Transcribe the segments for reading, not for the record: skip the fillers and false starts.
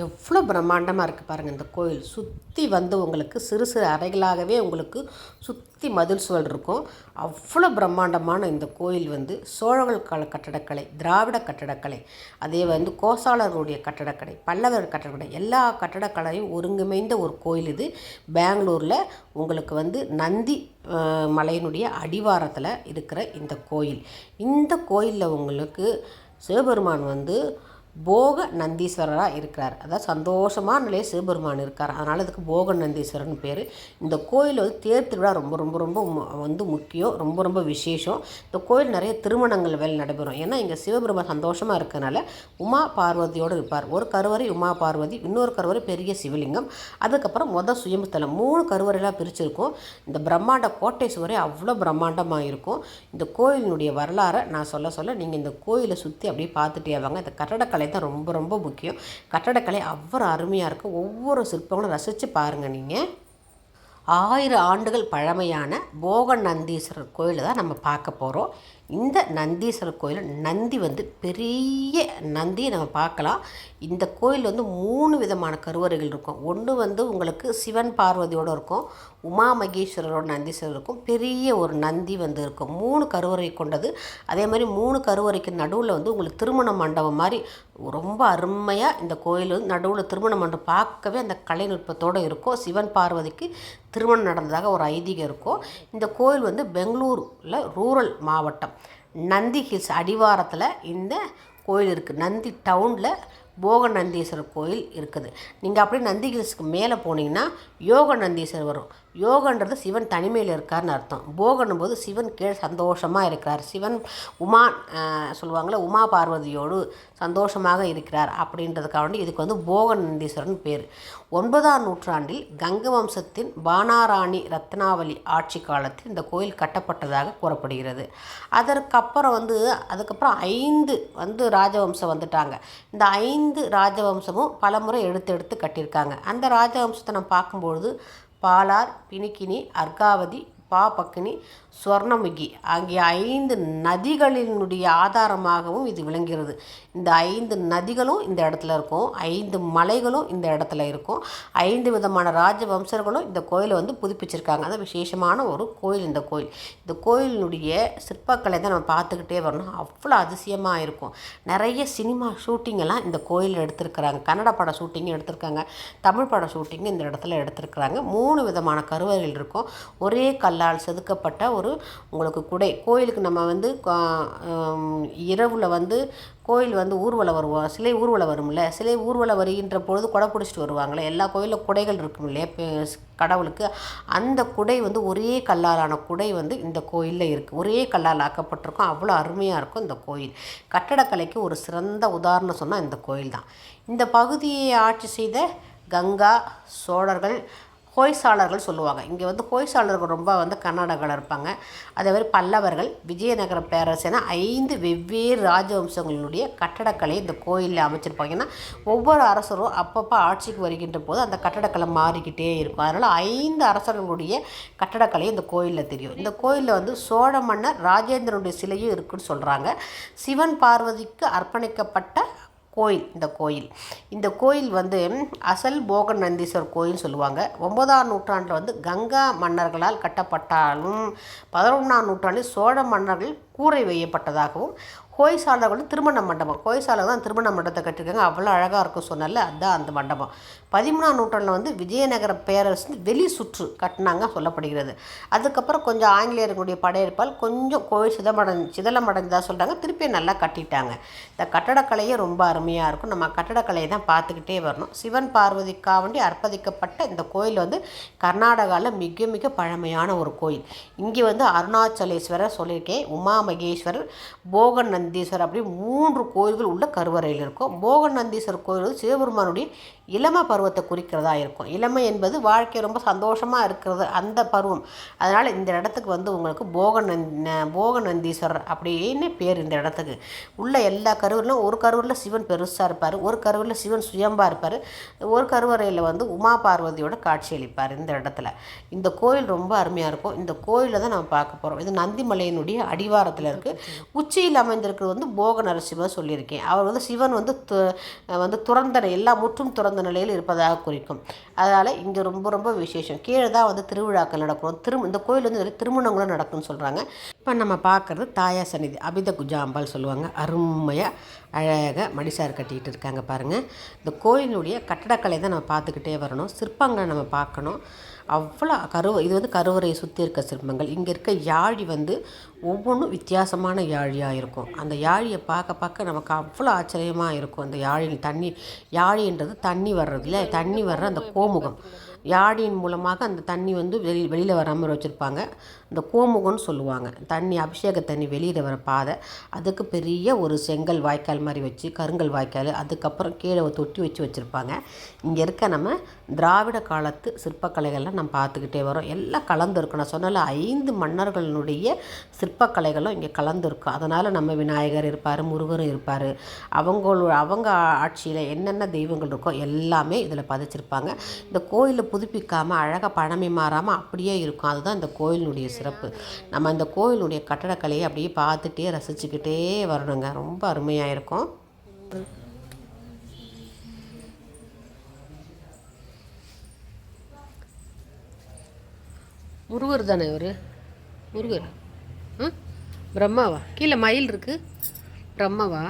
எவ்வளோ பிரம்மாண்டமாக இருக்குது பாருங்கள் இந்த கோயில். சுற்றி வந்து உங்களுக்கு சிறு சிறு அறைகளாகவே உங்களுக்கு சுற்றி மதில் சுவர் இருக்கும். அவ்வளோ பிரம்மாண்டமான இந்த கோயில் வந்து சோழர்கள் கால கட்டடக்கலை, திராவிட கட்டடக்கலை, அதே வந்து கோசாளர்களுடைய கட்டடக்கலை, பல்லவர் கட்டடக்கலை, எல்லா கட்டடக்கலையும் ஒருங்கிணைந்த ஒரு கோயில் இது. பெங்களூரில் உங்களுக்கு வந்து நந்தி மலையினுடைய அடிவாரத்தில் இருக்கிற இந்த கோயில். இந்த கோயிலில் உங்களுக்கு சிவபெருமான் வந்து போக நந்தீஸ்வரராக இருக்கிறார். அதாவது சந்தோஷமான நிலையில் சிவபெருமான் இருக்கார். அதனால் இதுக்கு போக நந்தீஸ்வரன் பேர். இந்த கோயில் வந்து தேர் திருவிழா ரொம்ப ரொம்ப ரொம்ப வந்து முக்கியம், ரொம்ப ரொம்ப விசேஷம். இந்த கோயில் நிறைய திருமணங்கள் வேலை நடைபெறும். ஏன்னா இங்கே சிவபெருமான் சந்தோஷமாக இருக்கிறனால உமா பார்வதியோடு இருப்பார். ஒரு கருவறை உமா பார்வதி, இன்னொரு கருவறை பெரிய சிவலிங்கம், அதுக்கப்புறம் சுயம்புத்தலம், 3 கருவறைலாம் பிரிச்சிருக்கும். இந்த பிரம்மாண்ட கோட்டை சுவரே அவ்வளோ பிரம்மாண்டமாக இருக்கும். இந்த கோயிலினுடைய வரலாறை நான் சொல்ல நீங்கள் இந்த கோயிலை சுற்றி அப்படியே பார்த்துட்டே வாங்க. இந்த கட்டடக்கலை தான் ரொம்ப ரொம்ப முக்கியம். கட்டடக்கலை அவ்வளோ அருமையாக இருக்கும். ஒவ்வொரு சிற்பங்களும் ரசித்து பாருங்கள். நீங்கள் 1000 ஆண்டுகள் பழமையான போக நந்தீஸ்வரர் கோயிலை தான் நம்ம பார்க்க போகிறோம். இந்த நந்தீஸ்வரர் கோயில் நந்தி வந்து பெரிய நந்தியை நம்ம பார்க்கலாம். இந்த கோயில் வந்து 3 விதமான கருவறைகள் இருக்கும். ஒன்று வந்து உங்களுக்கு சிவன் பார்வதியோடு இருக்கும், உமா மகேஸ்வரரோட நந்தீஸ்வரர் இருக்கும், பெரிய ஒரு நந்தி வந்து இருக்கும். 3 கருவறை கொண்டது. அதே மாதிரி 3 கருவறைக்கு நடுவில் வந்து உங்களுக்கு திருமண மண்டபம் மாதிரி ரொம்ப அருமையாக இந்த கோயில் வந்து நடுவில் திருமண மண்டபம் பார்க்கவே அந்த கலைநுட்பத்தோடு இருக்கும். சிவன் பார்வதிக்கு திருமணம் நடந்ததாக ஒரு ஐதீகம் இருக்கும். இந்த கோயில் வந்து பெங்களூரில் ரூரல் மாவட்டம் நந்தி ஹில்ஸ் அடிவாரத்தில் இந்த கோயில் இருக்குது. நந்தி டவுனில் போக நந்தீஸ்வரர் கோயில் இருக்குது. நீங்கள் அப்படியே நந்தி ஹில்ஸுக்கு மேலே போனீங்கன்னா யோக நந்தீஸ்வரர் வரும். யோகன்றது சிவன் தனிமையில் இருக்கார்னு அர்த்தம். போகன்னும் போது சிவன் கீழே சந்தோஷமாக இருக்கிறார். சிவன் உமா சொல்லுவாங்களே, உமா பார்வதியோடு சந்தோஷமாக இருக்கிறார் அப்படின்றதுக்காக இதுக்கு வந்து போக நந்தீஸ்வரன் பேர். 9ஆம் நூற்றாண்டில் கங்க வம்சத்தின் பானாராணி ரத்னாவளி ஆட்சி காலத்தில் இந்த கோயில் கட்டப்பட்டதாக கூறப்படுகிறது. அதுக்கப்புறம் 5 வந்து ராஜவம்சம் வந்துட்டாங்க. இந்த 5 ராஜவம்சமும் பலமுறை எடுத்து கட்டியிருக்காங்க. அந்த ராஜவம்சத்தை நம்ம பார்க்கும்பொழுது பாலார், பிணிக்கினி, அர்காவதி, பாபக்கினி, ஸ்வர்ணமுகி ஆகிய 5 நதிகளினுடைய ஆதாரமாகவும் இது விளங்குகிறது. இந்த 5 நதிகளும் இந்த இடத்துல இருக்கும், 5 மலைகளும் இந்த இடத்துல இருக்கும், 5 விதமான ராஜவம்சர்களும் இந்த கோயிலை வந்து புதுப்பிச்சிருக்காங்க. அது விசேஷமான ஒரு கோயில். இந்த கோயிலினுடைய சிற்பக்கலை தான் நம்ம பார்த்துக்கிட்டே வரணும். அவ்வளோ அதிசயமாக இருக்கும். நிறைய சினிமா ஷூட்டிங்கெல்லாம் இந்த கோயிலில் எடுத்திருக்கிறாங்க. கன்னட பட ஷூட்டிங்கும் எடுத்திருக்காங்க, தமிழ் பட ஷூட்டிங்கும் இந்த இடத்துல எடுத்திருக்கிறாங்க. 3 விதமான கருவறைகள் இருக்கும். ஒரே கல்லால் செதுக்கப்பட்ட ஒரு உங்களுக்கு குடை. கோயிலுக்கு நம்ம வந்து இரவில் வந்து கோயில் வந்து ஊர்வலம் வருவோம், சிலை ஊர்வலம் வரும்ல, சிலை ஊர்வலம் வருகின்ற பொழுது குடை பிடிச்சிட்டு வருவாங்களே, எல்லா கோயிலில் குடைகள் இருக்கும் இல்லையா கடவுளுக்கு. அந்த குடை வந்து ஒரே கல்லாலான குடை வந்து இந்த கோயிலில் இருக்குது. ஒரே கல்லால் ஆக்கப்பட்டிருக்கும். அவ்வளோ அருமையாக இருக்கும் இந்த கோயில். கட்டடக்கலைக்கு ஒரு சிறந்த உதாரணம் சொன்னால் இந்த கோயில் தான். இந்த பகுதியை ஆட்சி செய்த கங்கா சோழர்கள், ஹொய்சாளர்கள் சொல்லுவாங்க. இங்கே வந்து ஹொய்சாளர்கள் ரொம்ப வந்து கர்நாடகாவில் இருப்பாங்க. அதே மாதிரி பல்லவர்கள், விஜயநகர பேரரசு என 5 வெவ்வேறு ராஜவம்சங்களுடைய கட்டடக்கலை இந்த கோயிலில் அமைச்சிருப்பாங்க. ஏன்னா ஒவ்வொரு அரசரும் அப்பப்போ ஆட்சிக்கு வருகின்ற போது அந்த கட்டடக்கலை மாறிக்கிட்டே இருக்கும். அதனால் 5 அரசர்களுடைய கட்டடக்கலை இந்த கோயிலில் தெரியும். இந்த கோயிலில் வந்து சோழ மன்னர் ராஜேந்திரனுடைய சிலையும் இருக்குன்னு சொல்கிறாங்க. சிவன் பார்வதிக்கு அர்ப்பணிக்கப்பட்ட கோயில் இந்த கோயில் வந்து அசல் போக நந்தீஸ்வரர் கோயில் சொல்லுவாங்க. 9ஆம் நூற்றாண்டில் வந்து கங்கா மன்னர்களால் கட்டப்பட்டாலும் 11ஆம் நூற்றாண்டில் சோழ மன்னர்கள் கூரை வையப்பட்டதாகவும், ஹொய்சாளர்கள் திருமண மண்டபம், ஹொய்சாளர் தான் திருமண மண்டபத்தை கட்டியிருக்காங்க. அவ்வளோ அழகாக இருக்கும் சொன்னால அதுதான் அந்த மண்டபம். 13ஆம் நூற்றாண்டில் வந்து விஜயநகர பேரரசு வெளி சுற்று கட்டினாங்க சொல்லப்படுகிறது. அதுக்கப்புறம் கொஞ்சம் ஆங்கிலேயர்களுடைய படையெடுப்பால் கொஞ்சம் கோயில் சிதலமடைஞ்சதாக சொல்கிறாங்க. திருப்பி நல்லா கட்டிட்டாங்க. இந்த கட்டடக்கலையே ரொம்ப அருமையாக இருக்கும். நம்ம கட்டடக்கலையை தான் பார்த்துக்கிட்டே வரணும். சிவன் பார்வதிக்காண்டி அர்ப்பணிக்கப்பட்ட இந்த கோயில் வந்து கர்நாடகாவில் மிக மிக பழமையான ஒரு கோயில். இங்கே வந்து அருணாச்சலேஸ்வரர் சொல்லியிருக்கேன், உமா மகேஸ்வரர், போக நந்தீஸ்வரர், அப்படி 3 கோயில்கள் உள்ள கருவறையில் இருக்கும். போக நந்தீஸ்வரர் கோயில் வந்து சிவபெருமானுடைய இளம பருவத்தை குறிக்கிறதா இருக்கும். இளமை என்பது வாழ்க்கை ரொம்ப சந்தோஷமாக இருக்கிறது அந்த பருவம். அதனால் இந்த இடத்துக்கு வந்து உங்களுக்கு போக நந்தீஸ்வரர் அப்படின்னு பேர். இந்த இடத்துக்கு உள்ள எல்லா கருவறையிலும் ஒரு கருவறையில் சிவன் பெருசாக இருப்பார், ஒரு கருவறையில் சிவன் சுயம்பாக இருப்பார், ஒரு கருவறையில் வந்து உமா பார்வதியோட காட்சி அளிப்பார். இந்த இடத்துல இந்த கோயில் ரொம்ப அருமையாக இருக்கும். இந்த கோயிலை தான் நம்ம பார்க்க போகிறோம். இது நந்திமலையினுடைய அடிவாரத்தில் இருக்குது. உச்சியில் அமைந்திருக்க இருக்கிறது வந்து போக நரசிம்மர் சொல்லியிருக்கேன். அவர் வந்து சிவன் வந்து துறந்த எல்லா முற்றும் துறந்த நிலையில் இருப்பதாக குறிக்கும். அதனால் இங்கே ரொம்ப ரொம்ப விசேஷம். கீழே தான் வந்து திருவிழாக்கள் நடக்கும். இந்த கோயில் வந்து நிறைய திருமணங்களும் நடக்கும்னு சொல்கிறாங்க. இப்போ நம்ம பார்க்குறது தாயார் சந்நிதி. அபித குஜாம்பாள் சொல்லுவாங்க. அருமையாக அழகாக மடிசார் கட்டிக்கிட்டு இருக்காங்க பாருங்கள். இந்த கோயிலுடைய கட்டடக்கலை தான் நம்ம பார்த்துக்கிட்டே வரணும். சிற்பங்களை நம்ம பார்க்கணும். அவ்வளோ இது வந்து கருவறையை சுற்றி இருக்க சிற்பங்கள். இங்கே இருக்க யாழி வந்து ஒவ்வொன்றும் வித்தியாசமான யாழியாக இருக்கும். அந்த யாழியை பார்க்க பார்க்க நமக்கு அவ்வளோ ஆச்சரியமாக இருக்கும். அந்த யாழின்றது தண்ணி வர்றதில்ல, தண்ணி வர்ற அந்த கோமுகம். யாழியின் மூலமாக அந்த தண்ணி வந்து வெளியில் வராமல் வச்சுருப்பாங்க. இந்த கோமுகம்னு சொல்லுவாங்க. அபிஷேக தண்ணி வெளியில் வர பாதை. அதுக்கு பெரிய ஒரு செங்கல் வாய்க்கால் மாதிரி வச்சு, கருங்கல் வாய்க்கால், அதுக்கப்புறம் கீழே ஒரு தொட்டி வச்சுருப்பாங்க. இங்கே இருக்க நம்ம திராவிட காலத்து சிற்பக்கலைகள்லாம் நம்ம பார்த்துக்கிட்டே வரோம். எல்லாம் கலந்துருக்கும். நான் சொன்னால 5 மன்னர்களுடைய சிற்பக்கலைகளும் இங்கே கலந்துருக்கும். அதனால் நம்ம விநாயகர் இருப்பார், முருகரும் இருப்பார். அவங்க ஆட்சியில் என்னென்ன தெய்வங்கள் இருக்கோ எல்லாமே இதில் பதிச்சிருப்பாங்க. இந்த கோயிலை புதுப்பிக்காமல் அழகாக பழமை மாறாமல் அப்படியே இருக்கும். அதுதான் இந்த கோயிலினுடைய சிறப்பு. நம்ம இந்த கோயிலுடைய கட்டடக்கலையை அப்படியே பார்த்துட்டே ரசிச்சுக்கிட்டே வரணுங்க. ரொம்ப அருமையாக இருக்கும். முருகர் தானே இவர்? முருகர் பிரம்மாவா? கீழே மயில் இருக்குது. பிரம்மாவா?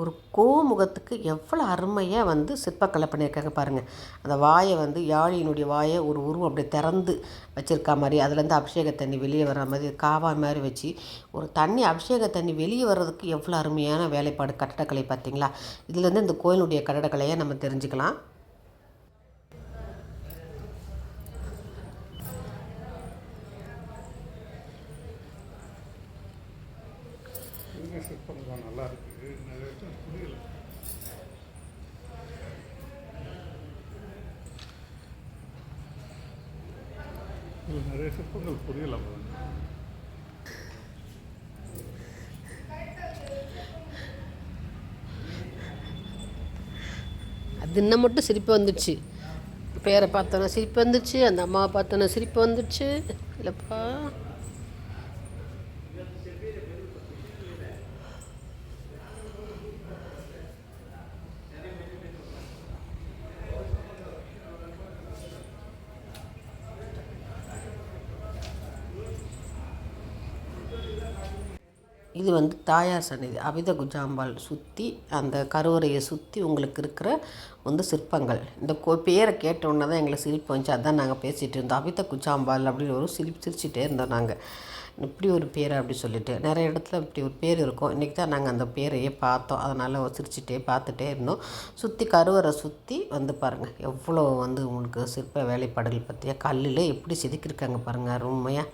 ஒரு கோமுகத்துக்கு எவ்வளோ அருமையாக வந்து சிற்பக்கலை பண்ணியிருக்காங்க பாருங்கள். அந்த வாயை வந்து யாழியினுடைய வாயை ஒரு உருவம் அப்படியே திறந்து வச்சுருக்கா மாதிரி, அதுலேருந்து அபிஷேக தண்ணி வெளியே வர்ற மாதிரி காவா மாதிரி வச்சு ஒரு அபிஷேக தண்ணி வெளியே வர்றதுக்கு எவ்வளோ அருமையான வேலைப்பாடு கட்டடக்கலை பார்த்திங்களா. இதுலேருந்து இந்த கோயிலுடைய கட்டடக்கலையை நம்ம தெரிஞ்சுக்கலாம். சிற்பங்கள் நல்லா இருக்குது. புரியல. நிறைய சிற்பங்கள் புரியல. அது இன்னும் மட்டும் சிரிப்பு வந்துடுச்சு. பேரை பார்த்தோன்னா சிரிப்பு வந்துடுச்சு, அந்த அம்மாவை பார்த்தோன்னா சிரிப்பு வந்துடுச்சு. இல்லைப்பா, இது வந்து தாயார் சந்நிதி. அபித குஜாம்பாள் சுற்றி அந்த கருவறையை சுற்றி உங்களுக்கு இருக்கிற வந்து சிற்பங்கள். இந்த பேரை கேட்டோன்னே தான் எங்களுக்கு சிரிப்பு வந்துச்சு. அதான் நாங்கள் பேசிகிட்டு இருந்தோம். அபித குஜாம்பாள் அப்படின்னு ஒரு சிரிச்சிட்டே இருந்தோம் நாங்கள். இப்படி ஒரு பேர் அப்படி சொல்லிட்டு நிறைய இடத்துல இப்படி ஒரு பேர் இருக்கும். இன்றைக்கி தான் நாங்கள் அந்த பேரையே பார்த்தோம். அதனால் சிரிச்சிட்டே பார்த்துட்டே இருந்தோம். சுற்றி கருவறை சுற்றி வந்து பாருங்கள் எவ்வளோ வந்து உங்களுக்கு சிற்ப வேலைப்பாடுகள் பற்றியா கல்லில் எப்படி செதுக்கியிருக்காங்க பாருங்கள் அருமையாக.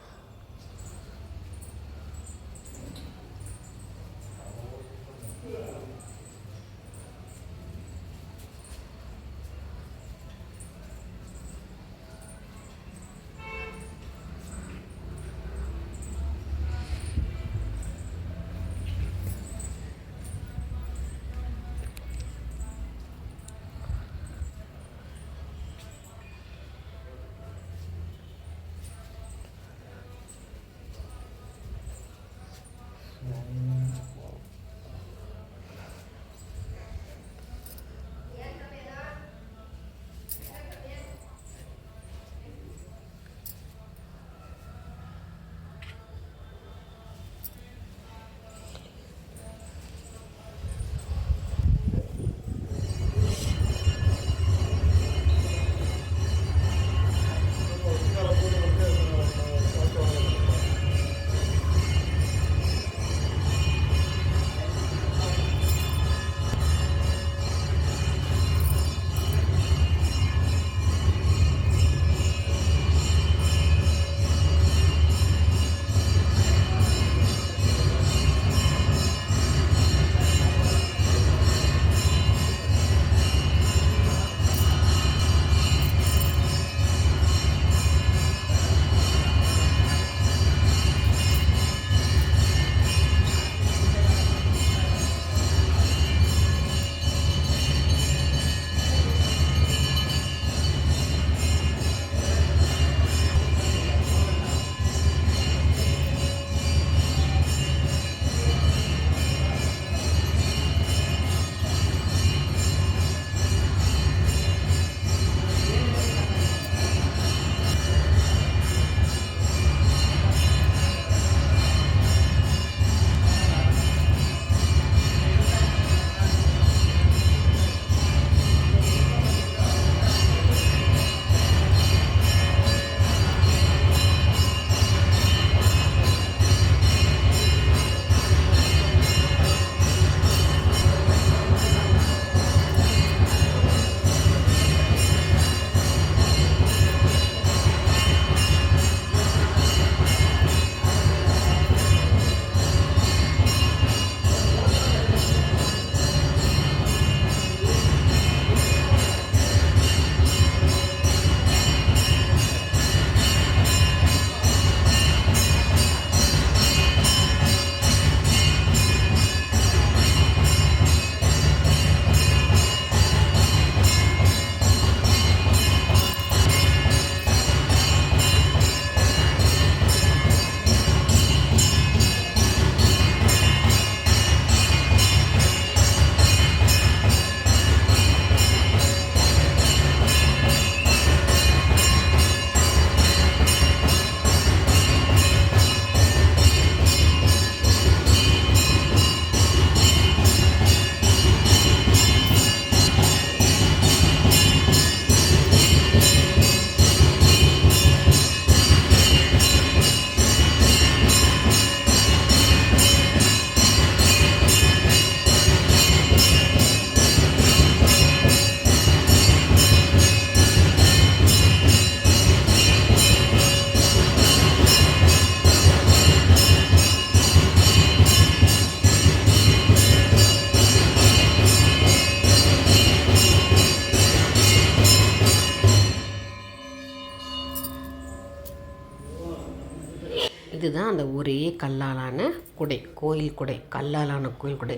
இதுதான் அந்த ஒரே கல்லாலான குடை, கோயில் குடை, கல்லாலான கோயில் குடை.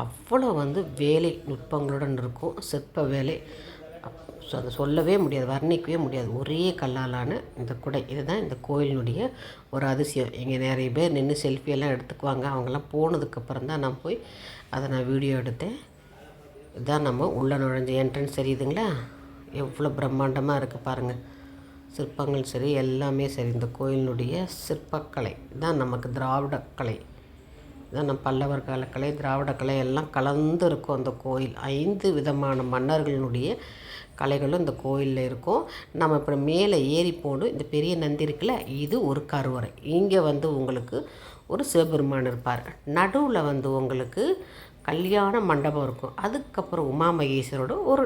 அவ்வளோ வந்து வேலை நுட்பங்களுடன் இருக்கும், சிற்ப வேலை. அதை சொல்லவே முடியாது, வர்ணிக்கவே முடியாது. ஒரே கல்லாலான இந்த குடை, இதுதான் இந்த கோயிலினுடைய ஒரு அதிசயம். இங்கே நிறைய பேர் நின்று செல்ஃபியெல்லாம் எடுத்துக்குவாங்க. அவங்கெல்லாம் போனதுக்கப்புறம் தான் நான் போய் அதை நான் வீடியோ எடுத்தேன். இதுதான் நம்ம உள்ளே நுழைஞ்ச என்ட்ரன்ஸ் தெரியுதுங்களா? எவ்வளோ பிரம்மாண்டமாக இருக்குது பாருங்கள். சிற்பங்கள் சரி, எல்லாமே சரி. இந்த கோயிலினுடைய சிற்பக்கலை தான் நமக்கு திராவிட கலை, இதான் நம்ம பல்லவர் காலக்கலை, திராவிட கலை எல்லாம் கலந்து இருக்கும் அந்த கோயில். 5 விதமான மன்னர்களினுடைய கலைகளும் இந்த கோயிலில் இருக்கும். நம்ம இப்போ மேலே ஏறி போகணும். இந்த பெரிய நந்தி இருக்குல்ல, இது ஒரு கருவறை. இங்கே வந்து உங்களுக்கு ஒரு சிவபெருமான் இருப்பார். நடுவில் வந்து உங்களுக்கு கல்யாண மண்டபம் இருக்கும். அதுக்கப்புறம் உமா மகேஸ்வரோட ஒரு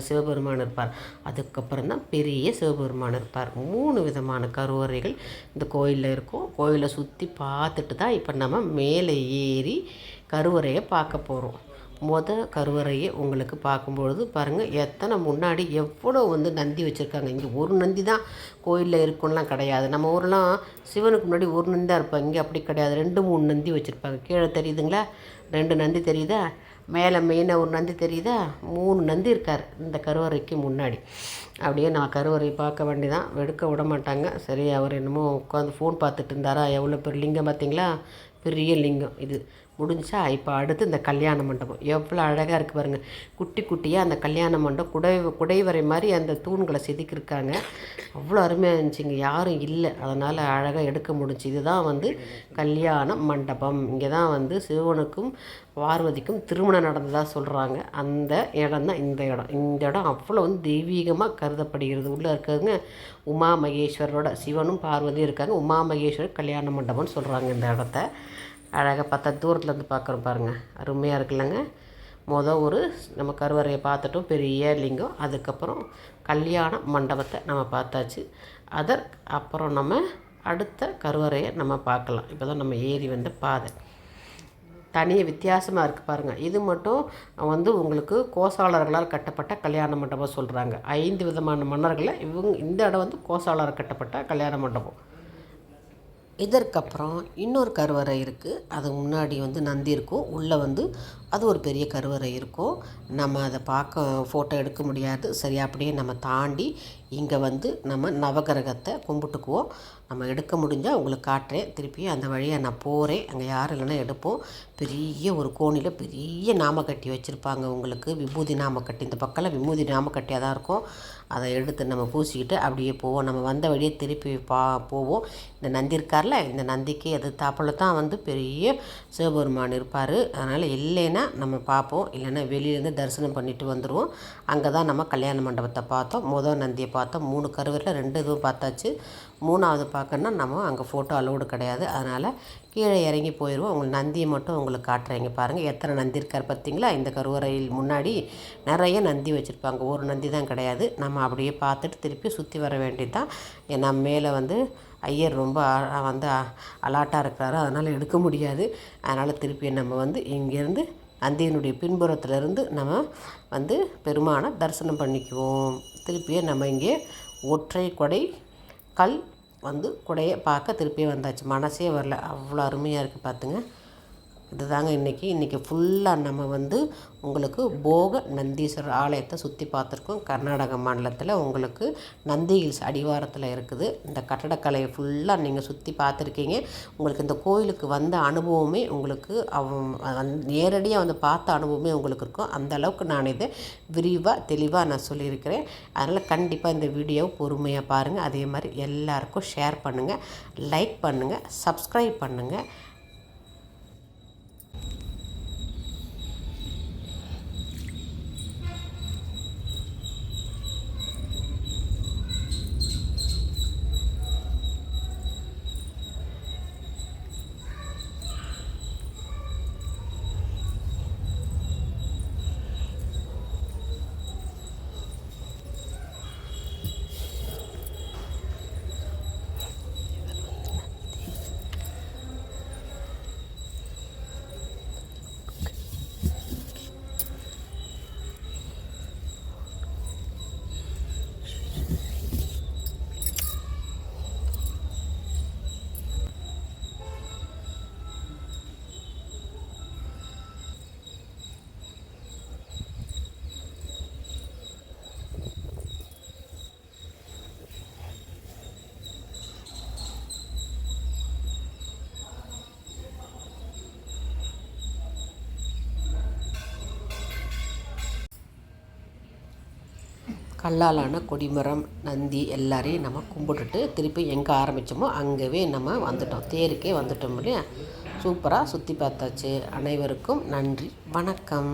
சிவபெருமான் இருப்பார். அதுக்கப்புறம் தான் பெரிய சிவபெருமான் இருப்பார். 3 விதமான கருவறைகள் இந்த கோயிலில் இருக்கும். கோயிலை சுற்றி பார்த்துட்டு தான் இப்போ நம்ம மேலே ஏறி கருவறையை பார்க்க போகிறோம். கருவறையை உங்களுக்கு பார்க்கும்பொழுது பாருங்கள், எத்தனை முன்னாடி எவ்வளோ வந்து நந்தி வச்சுருக்காங்க. இங்கே ஒரு நந்தி தான் கோயிலில் இருக்குன்னெலாம் கிடையாது. நம்ம ஊரெலாம் சிவனுக்கு முன்னாடி ஒரு நந்தி தான் இருப்பாங்க. இங்கே அப்படி கிடையாது, 2-3 நந்தி வச்சுருப்பாங்க. கீழே தெரியுதுங்களா, 2 நந்தி தெரியுதா? மேலே மெயினாக ஒரு நந்தி தெரியுதா? 3 நந்தி இருக்கார் இந்த கருவறைக்கு முன்னாடி. அப்படியே நான் கருவறையை பார்க்க வேண்டியதான், வெடுக்க விட மாட்டாங்க. சரி, அவர் என்னமோ உட்காந்து ஃபோன் பார்த்துட்டு இருந்தாரா? எவ்வளோ பெரிய லிங்கம் பார்த்தீங்களா? பெரிய லிங்கம் இது. முடிஞ்சா இப்போ அடுத்து இந்த கல்யாண மண்டபம் எவ்வளோ அழகாக இருக்குது பாருங்கள். குட்டி குட்டியாக அந்த கல்யாண மண்டபம் குடைவரை மாதிரி அந்த தூண்களை செதுக்கியிருக்காங்க. அவ்வளோ அருமையாக இருந்துச்சுங்க. யாரும் இல்லை, அதனால் அழகாக எடுக்க முடிஞ்சு. இதுதான் வந்து கல்யாண மண்டபம். இங்கே தான் வந்து சிவனுக்கும் பார்வதிக்கும் திருமணம் நடந்ததாக சொல்கிறாங்க. அந்த இடம் தான் இந்த இடம். இந்த இடம் அவ்வளோ வந்து தெய்வீகமாக கருதப்படுகிறது. உள்ளே இருக்கிறதுங்க உமா மகேஸ்வரோட, சிவனும் பார்வதியும் இருக்காங்க. உமா மகேஸ்வரர் கல்யாண மண்டபம்னு சொல்கிறாங்க இந்த இடத்த. அழகாக பார்த்தா தூரத்துலேருந்து பார்க்குறோம் பாருங்கள், அருமையாக இருக்குல்லங்க. ஒரு நம்ம கருவறையை பார்த்துட்டோம், பெரிய லிங்கம். அதுக்கப்புறம் கல்யாண மண்டபத்தை நம்ம பார்த்தாச்சு. அப்புறம் நம்ம அடுத்த கருவறையை நம்ம பார்க்கலாம். இப்போ தான் நம்ம ஏறி வந்த பாதை தனியாக வித்தியாசமாக இருக்குது பாருங்கள். இது மட்டும் வந்து உங்களுக்கு கோசாளர்களால் கட்டப்பட்ட கல்யாண மண்டபம் சொல்கிறாங்க. 5 விதமான மன்னர்களை இந்த இடம் வந்து கோசாளர் கட்டப்பட்ட கல்யாண மண்டபம். இதற்கப்புறம் இன்னொரு கருவறை இருக்குது. அது முன்னாடி வந்து நந்தி இருக்கும். உள்ளே வந்து அது ஒரு பெரிய கருவறை இருக்கும். நம்ம அதை ஃபோட்டோ எடுக்க முடியாது. சரி, அப்படியே நம்ம தாண்டி இங்கே வந்து நம்ம நவகிரகத்தை கும்பிட்டுக்குவோம். நம்ம எடுக்க முடிஞ்சால் உங்களுக்கு காட்டுறேன். திருப்பியும் அந்த வழியாக நான் போகிறேன். அங்கே யாரும் இல்லைன்னா எடுப்போம். பெரிய ஒரு கோணியில் பெரிய நாமக்கட்டி வச்சுருப்பாங்க உங்களுக்கு, விபூதி நாமக்கட்டி. இந்த பக்கம்லாம் விபூதி நாமக்கட்டியாக தான் இருக்கும். அதை எடுத்து நம்ம பூசிக்கிட்டு அப்படியே போவோம். நம்ம வந்த வழியே திருப்பி போவோம். இந்த நந்தி இருக்கார்ல, இந்த நந்திக்கு அது தாப்பில் தான் வந்து பெரிய சிவபெருமான் இருப்பார். அதனால் இல்லைன்னா நம்ம பார்ப்போம், இல்லைன்னா வெளியிலேருந்து தரிசனம் பண்ணிட்டு வந்துடுவோம். அங்கே தான் நம்ம கல்யாண மண்டபத்தை பார்த்தோம். நந்தியை பார்த்தோம். 3 கருவறையில் 2 இதுவும் பார்த்தாச்சு. 3ஆவது பார்க்கணுன்னா நம்ம அங்கே ஃபோட்டோ அலோடு கிடையாது. அதனால் கீழே இறங்கி போயிடுவோம். உங்களுக்கு நந்தியை மட்டும் உங்களுக்கு காட்டுறீங்க பாருங்கள். எத்தனை நந்தி இருக்கார் பார்த்தீங்களா? இந்த கருவறையில் முன்னாடி நிறைய நந்தி வச்சுருப்பாங்க. ஒரு நந்தி தான் கிடையாது. நம்ம அப்படியே பார்த்துட்டு திருப்பி சுற்றி வர வேண்டியது தான். நம்ம மேலே வந்து ஐயர் ரொம்ப வந்து அலாட்டாக இருக்கிறாரு, அதனால் எடுக்க முடியாது. அதனால் திருப்பி நம்ம வந்து இங்கேருந்து நந்தியினுடைய பின்புறத்துலேருந்து நம்ம வந்து பெருமானை தரிசனம் பண்ணிக்குவோம். திருப்பியே நம்ம இங்கே ஒற்றை கொடை கல் வந்து குடையை பார்க்க திருப்பியே வந்தாச்சு. மனசே வரல, அவ்வளோ அருமையாக இருக்குது பார்த்துங்க. இதுதாங்க இன்றைக்கி ஃபுல்லாக நம்ம வந்து உங்களுக்கு போக நந்தீஸ்வரர் ஆலயத்தை சுற்றி பார்த்துருக்கோம். கர்நாடக மாநிலத்தில் உங்களுக்கு நந்தி ஹில்ஸ் அடிவாரத்தில் இருக்குது. இந்த கட்டடக்கலையை ஃபுல்லாக நீங்கள் சுற்றி பார்த்துருக்கீங்க. உங்களுக்கு இந்த கோயிலுக்கு வந்த அனுபவமே உங்களுக்கு நேரடியாக வந்து பார்த்த அனுபவமே உங்களுக்கு இருக்கும். அந்த அளவுக்கு நான் இதை விரிவாக தெளிவாக நான் சொல்லியிருக்கிறேன். அதனால் கண்டிப்பாக இந்த வீடியோவை பொறுமையாக பாருங்கள். அதே மாதிரி எல்லாருக்கும் ஷேர் பண்ணுங்கள், லைக் பண்ணுங்கள், சப்ஸ்கிரைப் பண்ணுங்கள். கல்லாலான கொடிமரம் நந்தி எல்லாரையும் நம்ம கும்பிட்டுட்டு திருப்பி எங்கே ஆரம்பித்தோமோ அங்கேவே நம்ம வந்துட்டோம், தேருக்கே வந்துட்டோம் இல்லையா. சூப்பராக சுற்றி பார்த்தாச்சு. அனைவருக்கும் நன்றி, வணக்கம்.